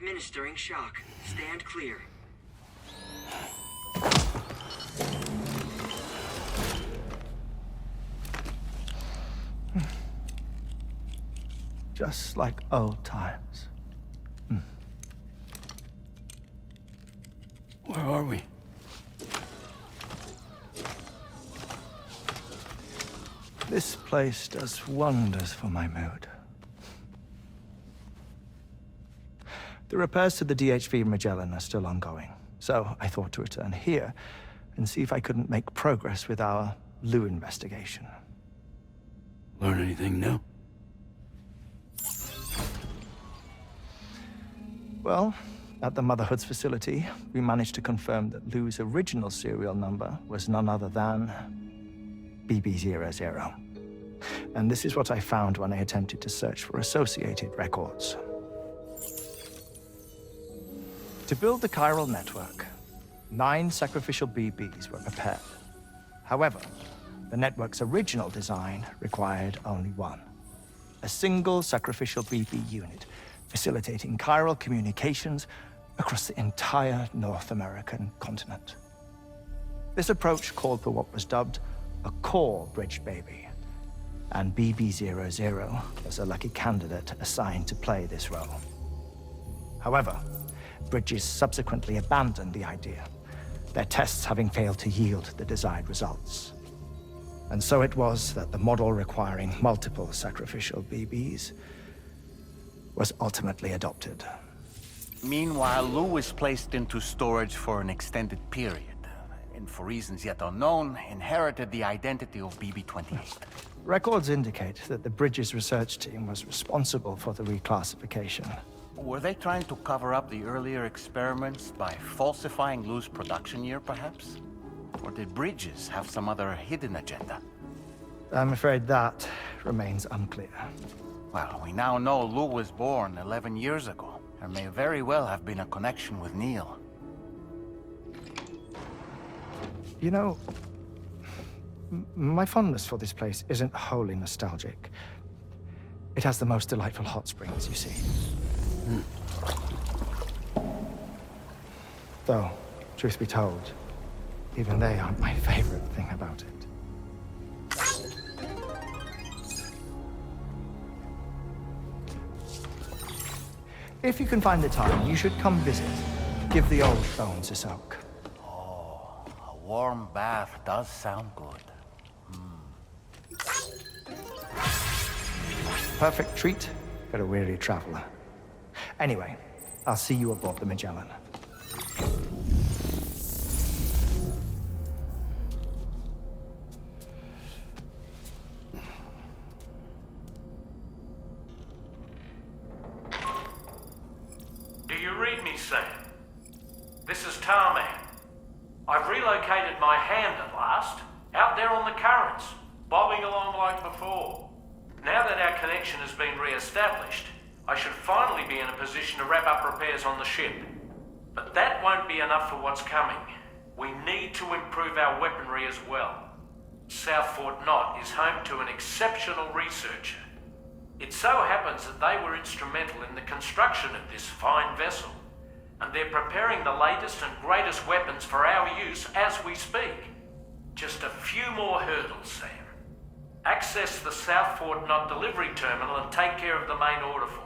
Administering shock. Stand clear. Just like old times. Where are we? This place does wonders for my mood. The repairs to the DHV Magellan are still ongoing, so I thought to return here and see if I couldn't make progress with our Lou investigation. Learn anything new? Well, at the Motherhood's facility, we managed to confirm that Lou's original serial number was none other than BB00. And this is what I found when I attempted to search for associated records. To build the chiral network, 9 sacrificial BBs were prepared. However, the network's original design required only 1. A single sacrificial BB unit, facilitating chiral communications across the entire North American continent. This approach called for what was dubbed a core bridge baby, and BB00 was a lucky candidate assigned to play this role. However, Bridges subsequently abandoned the idea, their tests having failed to yield the desired results. And so it was that the model requiring multiple sacrificial BBs was ultimately adopted. Meanwhile, Lou was placed into storage for an extended period, and for reasons yet unknown, inherited the identity of BB-28. Records indicate that the Bridges research team was responsible for the reclassification. Were they trying to cover up the earlier experiments by falsifying Lou's production year, perhaps? Or did Bridges have some other hidden agenda? I'm afraid that remains unclear. Well, we now know Lou was born 11 years ago. There may very well have been a connection with Neil. You know, my fondness for this place isn't wholly nostalgic. It has the most delightful hot springs, you see. Though, truth be told, even they aren't my favorite thing about it. If you can find the time, you should come visit. Give the old bones a soak. Oh, a warm bath does sound good. Perfect treat for a weary traveler. Anyway, I'll see you aboard the Magellan. Do you read me, Sam? This is Tommie. I've relocated my hand at last, out there on the currents, bobbing along like before. Now that our connection has been re-established, I should finally be in a position to wrap up repairs on the ship. But that won't be enough for what's coming. We need to improve our weaponry as well. South Fort Knot is home to an exceptional researcher. It so happens that they were instrumental in the construction of this fine vessel, and they're preparing the latest and greatest weapons for our use as we speak. Just a few more hurdles, Sam. Access the South Fort Knot delivery terminal and take care of the main order for me.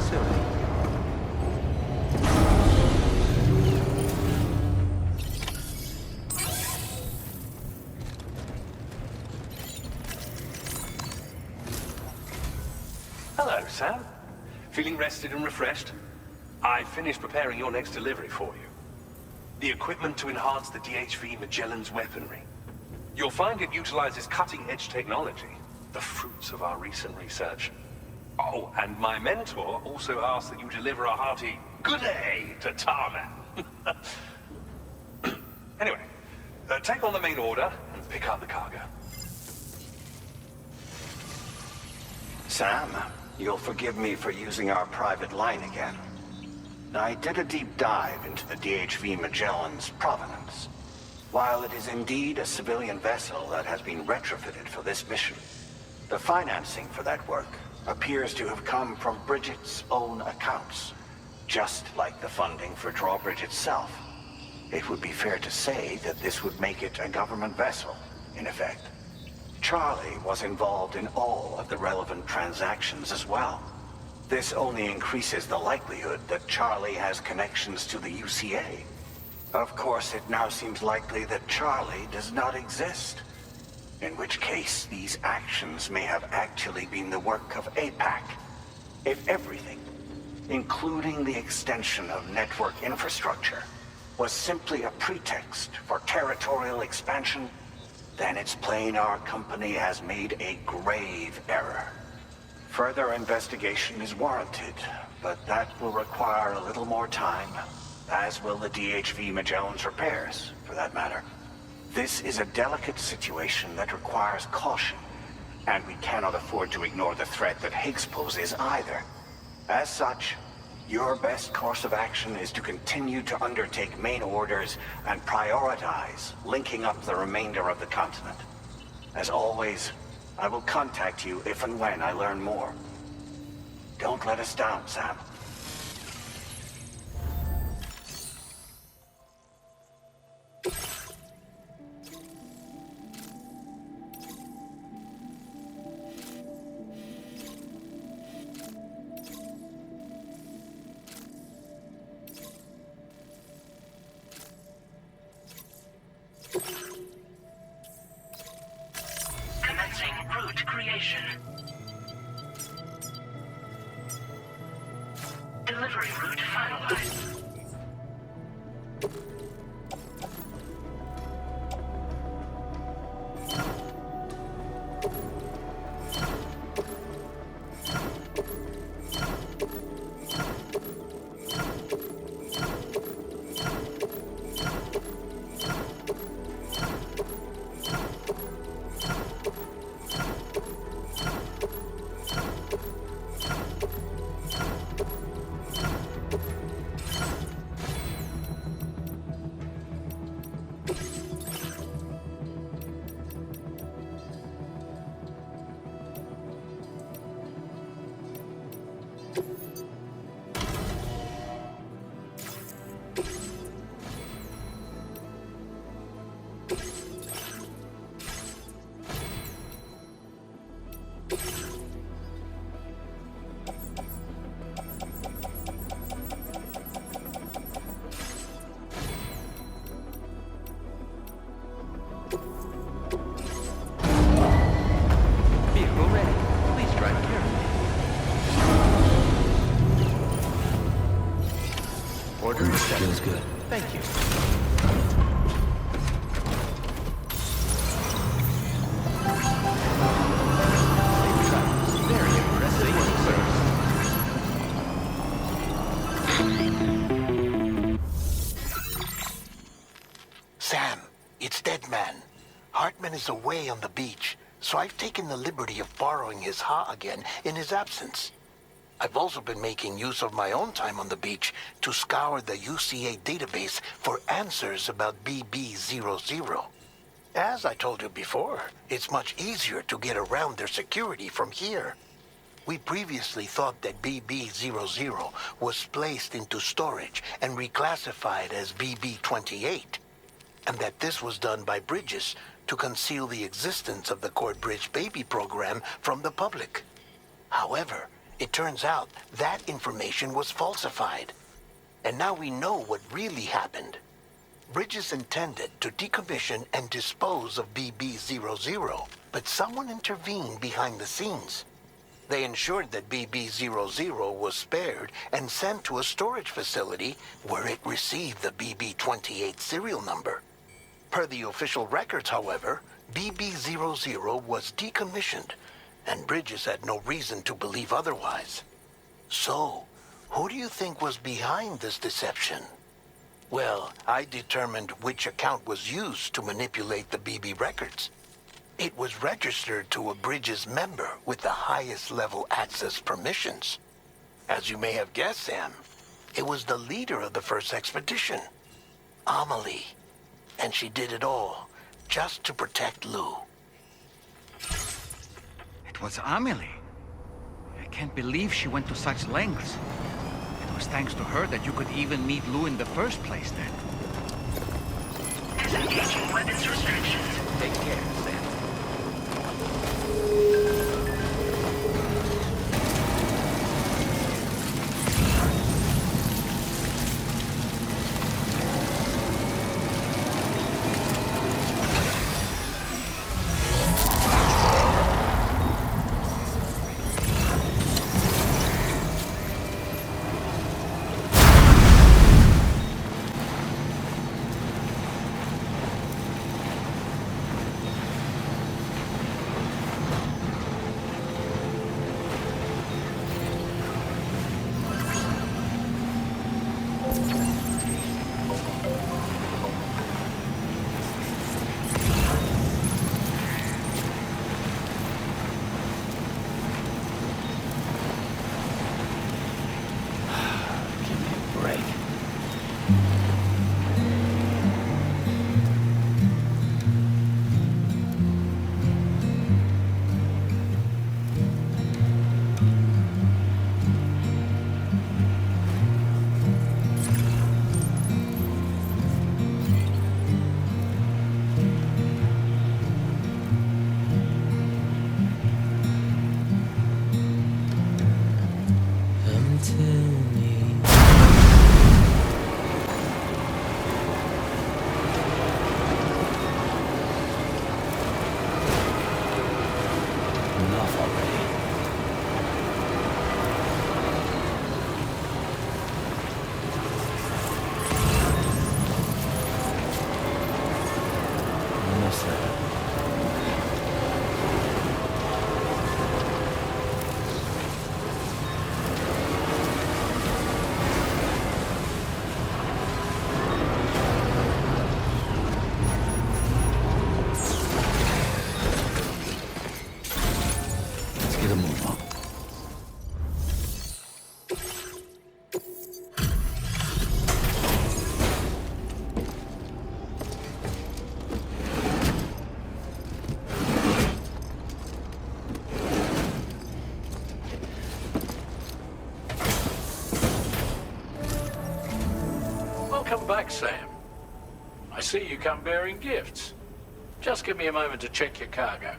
facility. Hello, Sam. Feeling rested and refreshed? I finished preparing your next delivery for you. The equipment to enhance the DHV Magellan's weaponry. You'll find it utilizes cutting-edge technology, the fruits of our recent research. Oh, and my mentor also asked that you deliver a hearty good day to Tarman. Anyway, take on the main order and pick up the cargo. Sam, you'll forgive me for using our private line again. I did a deep dive into the DHV Magellan's provenance. While it is indeed a civilian vessel that has been retrofitted for this mission, the financing for that work appears to have come from Bridget's own accounts, just like the funding for Drawbridge itself. It would be fair to say that this would make it a government vessel, in effect. Charlie was involved in all of the relevant transactions as well. This only increases the likelihood that Charlie has connections to the UCA. Of course, it now seems likely that Charlie does not exist. In which case, these actions may have actually been the work of APAC. If everything, including the extension of network infrastructure, was simply a pretext for territorial expansion, then it's plain our company has made a grave error. Further investigation is warranted, but that will require a little more time, as will the DHV Magellan's repairs, for that matter. This is a delicate situation that requires caution, and we cannot afford to ignore the threat that Higgs poses either. As such, your best course of action is to continue to undertake main orders and prioritize linking up the remainder of the continent. As always, I will contact you if and when I learn more. Don't let us down, Sam. Commencing route creation. Delivery route finalized. Vehicle ready. Please drive carefully. Order accepted. Feels good. Thank you. Safe travels. Very impressive work, sir. Sam, it's Deadman. Hartman is away on the beach, so I've taken the liberty of borrowing his Ha again in his absence. I've also been making use of my own time on the beach to scour the UCA database for answers about BB00. As I told you before, it's much easier to get around their security from here. We previously thought that BB00 was placed into storage and reclassified as BB28, and that this was done by Bridges to conceal the existence of the Cord Bridge baby program from the public. However, It turns out that information was falsified. And now we know what really happened. Bridges intended to decommission and dispose of BB-00, but someone intervened behind the scenes. They ensured that BB-00 was spared and sent to a storage facility where it received the BB-28 serial number. Per the official records, however, BB-00 was decommissioned, and Bridges had no reason to believe otherwise. So, who do you think was behind this deception? Well, I determined which account was used to manipulate the BB records. It was registered to a Bridges member with the highest level access permissions. As you may have guessed, Sam, it was the leader of the first expedition, Amelie. And she did it all just to protect Lou. It was Amelie. I can't believe she went to such lengths. It was thanks to her that you could even meet Lou in the first place then. Disengaging weapons restrictions. Take care, Sam. Welcome back, Sam. I see you come bearing gifts. Just give me a moment to check your cargo.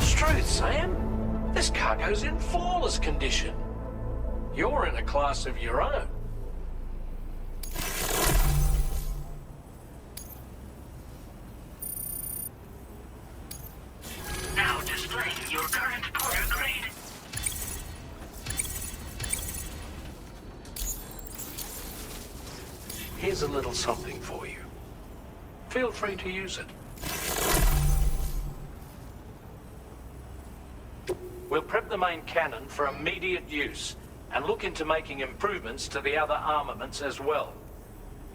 Truth, Sam. This cargo's in flawless condition. You're in a class of your own. Now displaying your current porter grade. Here's a little something for you. Feel free to use it. We'll prep the main cannon for immediate use and look into making improvements to the other armaments as well.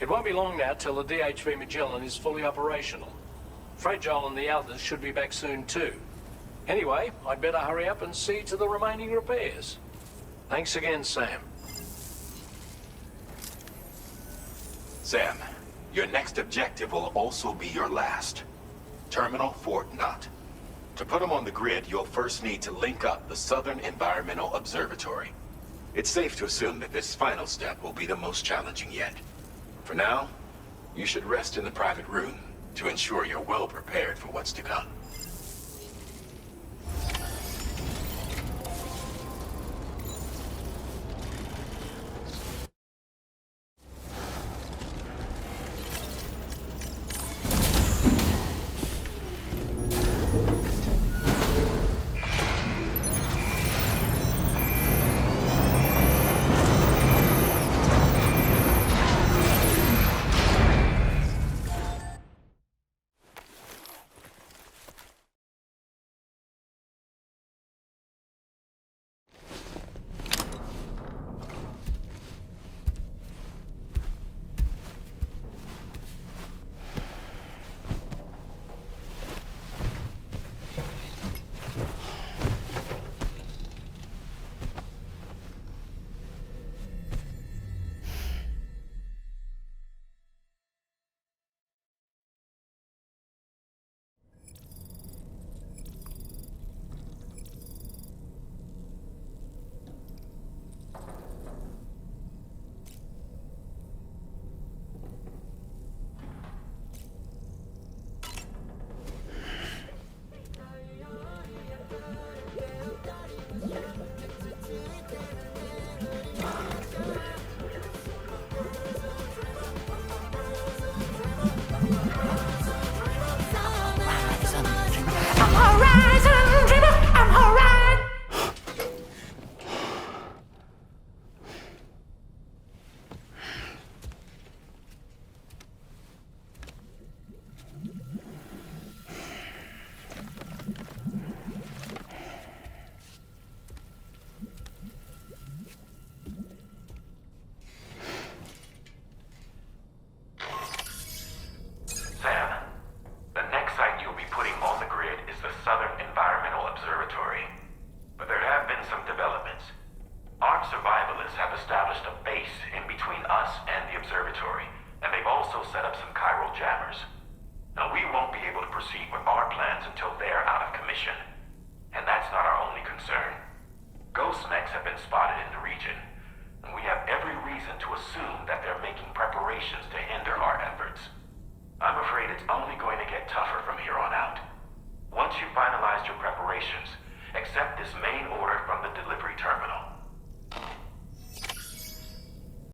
It won't be long now till the DHV Magellan is fully operational. Fragile and the others should be back soon too. Anyway, I'd better hurry up and see to the remaining repairs. Thanks again, Sam. Sam, your next objective will also be your last. Terminal Fort Knott. To put them on the grid, you'll first need to link up the Southern Environmental Observatory. It's safe to assume that this final step will be the most challenging yet. For now, You should rest in the private room to ensure you're well prepared for what's to come.